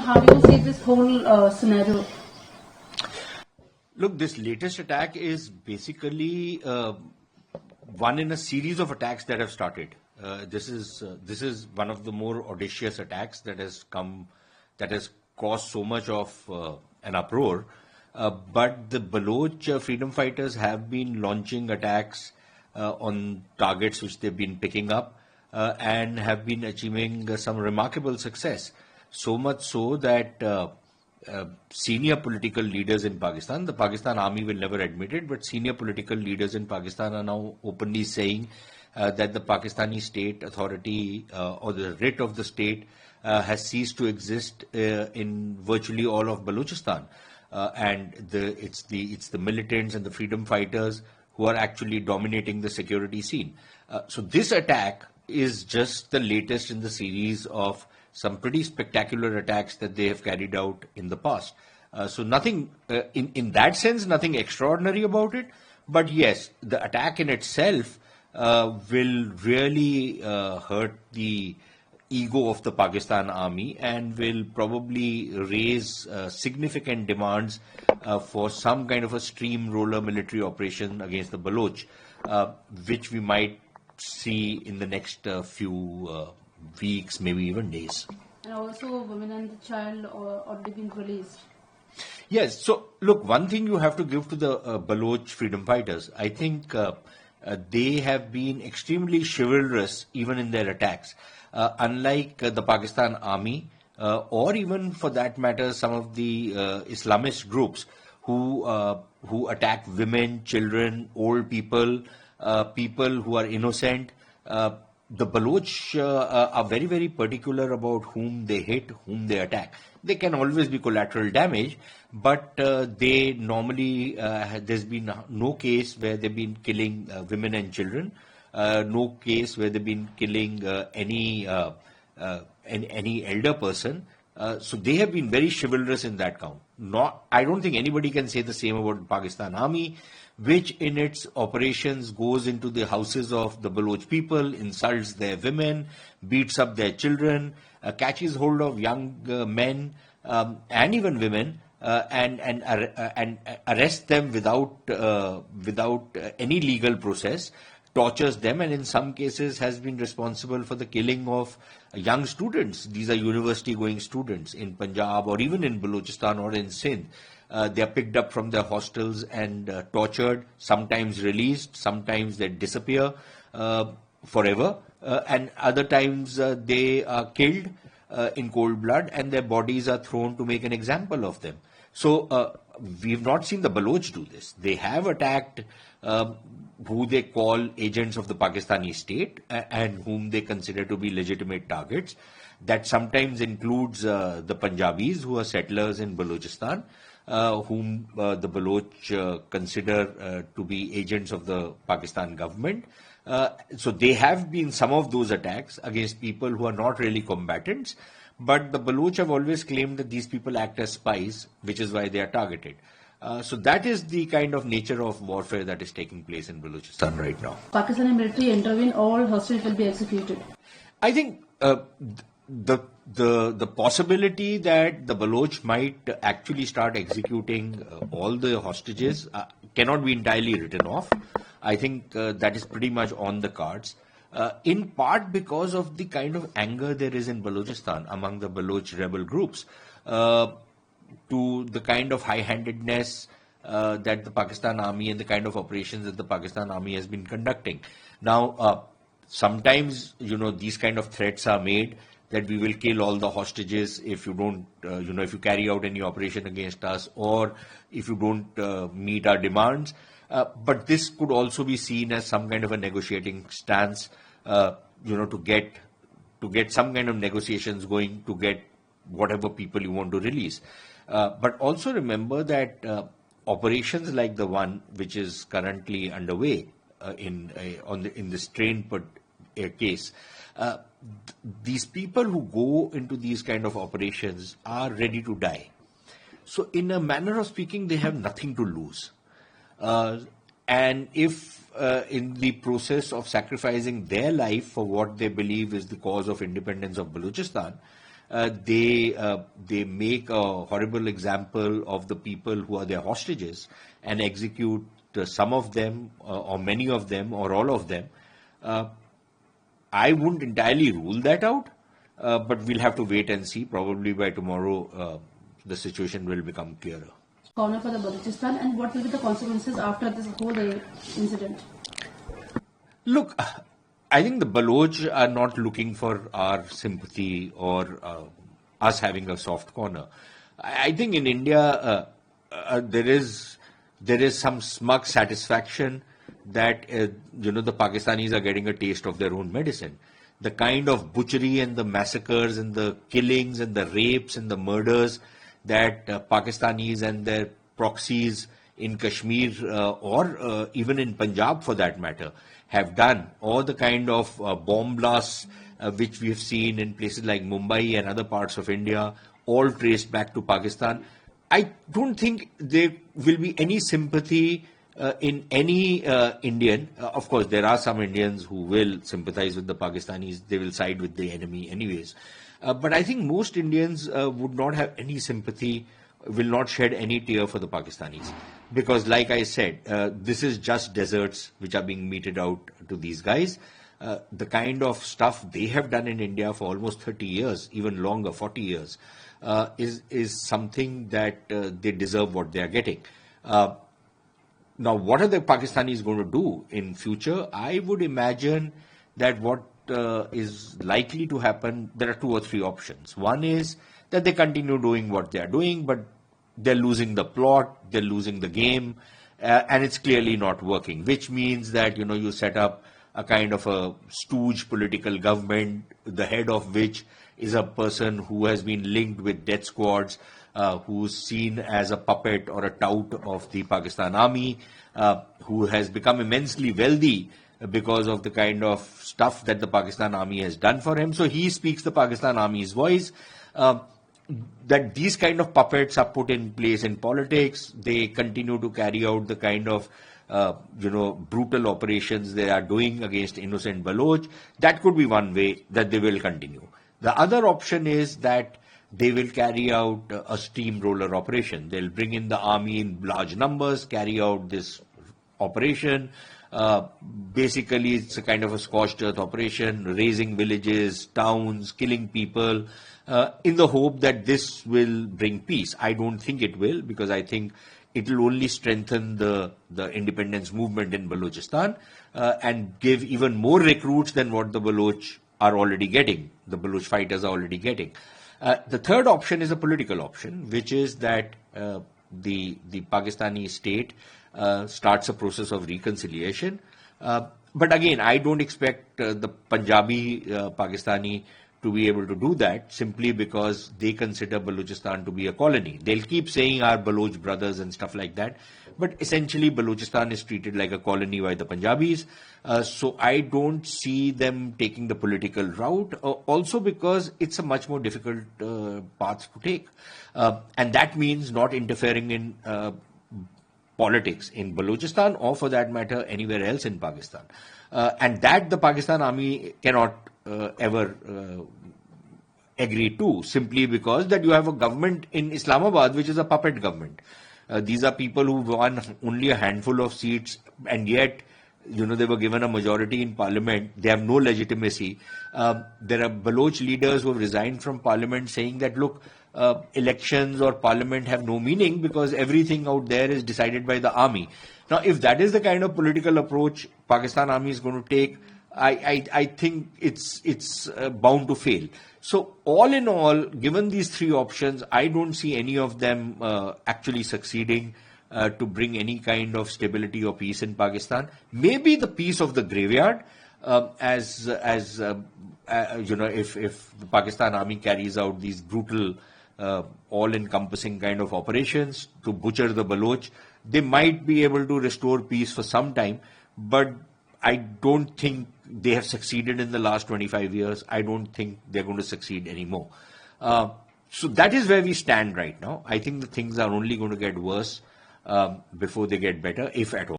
how do you see this whole scenario? Look, this latest attack is basically one in a series of attacks that have started. This is one of the more audacious attacks that has caused so much of an uproar. But the Baloch freedom fighters have been launching attacks on targets which they've been picking up and have been achieving some remarkable success. So much so that senior political leaders in Pakistan, the Pakistan army will never admit it, but senior political leaders in Pakistan are now openly saying that the Pakistani state authority or the writ of the state has ceased to exist in virtually all of Balochistan. And it's the militants and the freedom fighters who are actually dominating the security scene. So this attack is just the latest in the series of some pretty spectacular attacks that they have carried out in the past. So nothing, in that sense, nothing extraordinary about it. But yes, the attack in itself will really hurt the ego of the Pakistan army and will probably raise significant demands for some kind of a steamroller military operation against the Baloch, which we might see in the next few weeks, maybe even days. And also women and the child already been released. Yes, so look, one thing you have to give to the Baloch freedom fighters, I think they have been extremely chivalrous even in their attacks. Unlike the Pakistan army, or even for that matter, some of the Islamist groups who attack women, children, old people, people who are innocent, the Baloch are very, very particular about whom they hit, whom they attack. They can always be collateral damage, but they normally, there's been no case where they've been killing women and children, no case where they've been killing any elder person. So they have been very chivalrous in that count. I don't think anybody can say the same about the Pakistan army, which in its operations goes into the houses of the Baloch people, insults their women, beats up their children, catches hold of young men and even women, and arrests them without any legal process, tortures them, and in some cases has been responsible for the killing of young students. These are university-going students in Punjab or even in Balochistan or in Sindh. They are picked up from their hostels and tortured, sometimes released, sometimes they disappear forever, and other times they are killed in cold blood and their bodies are thrown to make an example of them. So we've not seen the Baloch do this. They have attacked who they call agents of the Pakistani state and whom they consider to be legitimate targets. That sometimes includes the Punjabis who are settlers in Balochistan, whom the Baloch consider to be agents of the Pakistan government. So they have been some of those attacks against people who are not really combatants, but the Baloch have always claimed that these people act as spies, which is why they are targeted. So that is the kind of nature of warfare that is taking place in Balochistan right now. Pakistani military intervene, all hostages will be executed. I think the possibility that the Baloch might actually start executing all the hostages cannot be entirely written off. I think that is pretty much on the cards. In part because of the kind of anger there is in Balochistan among the Baloch rebel groups to the kind of high-handedness that the Pakistan army and the kind of operations that the Pakistan army has been conducting. Now, sometimes, these kind of threats are made that we will kill all the hostages if you don't, if you carry out any operation against us or if you don't meet our demands. But this could also be seen as some kind of a negotiating stance, to get some kind of negotiations going to get whatever people you want to release. But also remember that operations like the one which is currently underway in this train case, these people who go into these kind of operations are ready to die. So in a manner of speaking, they have nothing to lose. And if in the process of sacrificing their life for what they believe is the cause of independence of Balochistan, they make a horrible example of the people who are their hostages and execute some of them or many of them or all of them. I wouldn't entirely rule that out, but we'll have to wait and see. Probably by tomorrow, the situation will become clearer. Corner for the Balochistan, and what will be the consequences after this whole incident? Look, I think the Baloch are not looking for our sympathy or us having a soft corner. I think in India there is some smug satisfaction that the Pakistanis are getting a taste of their own medicine. The kind of butchery and the massacres and the killings and the rapes and the murders that Pakistanis and their proxies in Kashmir or even in Punjab for that matter have done, or the kind of bomb blasts which we have seen in places like Mumbai and other parts of India, all traced back to Pakistan. I don't think there will be any sympathy in any Indian. Of course, there are some Indians who will sympathize with the Pakistanis. They will side with the enemy anyways. But I think most Indians would not have any sympathy, will not shed any tear for the Pakistanis. Because like I said, this is just deserts which are being meted out to these guys. The kind of stuff they have done in India for almost 30 years, even longer, 40 years, is something that they deserve what they are getting. Now, what are the Pakistanis going to do in future? I would imagine that what is likely to happen, there are 2 or 3 options. One is that they continue doing what they are doing, but they're losing the plot, they're losing the game, and it's clearly not working, which means that, you set up a kind of a stooge political government, the head of which is a person who has been linked with death squads, who's seen as a puppet or a tout of the Pakistan army, who has become immensely wealthy because of the kind of stuff that the Pakistan army has done for him. So he speaks the Pakistan army's voice. That these kind of puppets are put in place in politics. They continue to carry out the kind of brutal operations they are doing against innocent Baloch. That could be one way that they will continue. The other option is that they will carry out a steamroller operation. They'll bring in the army in large numbers, carry out this operation. Basically, it's a kind of a scorched earth operation, razing villages, towns, killing people, in the hope that this will bring peace. I don't think it will, because I think it will only strengthen the independence movement in Balochistan and give even more recruits than what the Baloch are already getting, the Baloch fighters are already getting. The third option is a political option, which is that the Pakistani state starts a process of reconciliation. But again, I don't expect the Punjabi Pakistani to be able to do that simply because they consider Balochistan to be a colony. They'll keep saying our Baloch brothers and stuff like that, but essentially Balochistan is treated like a colony by the Punjabis. So I don't see them taking the political route, also because it's a much more difficult path to take. And that means not interfering in politics in Balochistan or for that matter anywhere else in Pakistan. And that the Pakistan army cannot ever agree to, simply because that you have a government in Islamabad which is a puppet government. These are people who won only a handful of seats, and yet they were given a majority in parliament. They have no legitimacy. There are Baloch leaders who have resigned from parliament saying that, look, elections or parliament have no meaning because everything out there is decided by the army. Now, if that is the kind of political approach Pakistan army is going to take, I think it's bound to fail. So all in all, given these 3 options, I don't see any of them actually succeeding to bring any kind of stability or peace in Pakistan. Maybe the peace of the graveyard, if the Pakistan army carries out these brutal, all-encompassing kind of operations to butcher the Baloch, they might be able to restore peace for some time, but I don't think they have succeeded in the last 25 years. I don't think they're going to succeed anymore. So that is where we stand right now. I think the things are only going to get worse before they get better, if at all.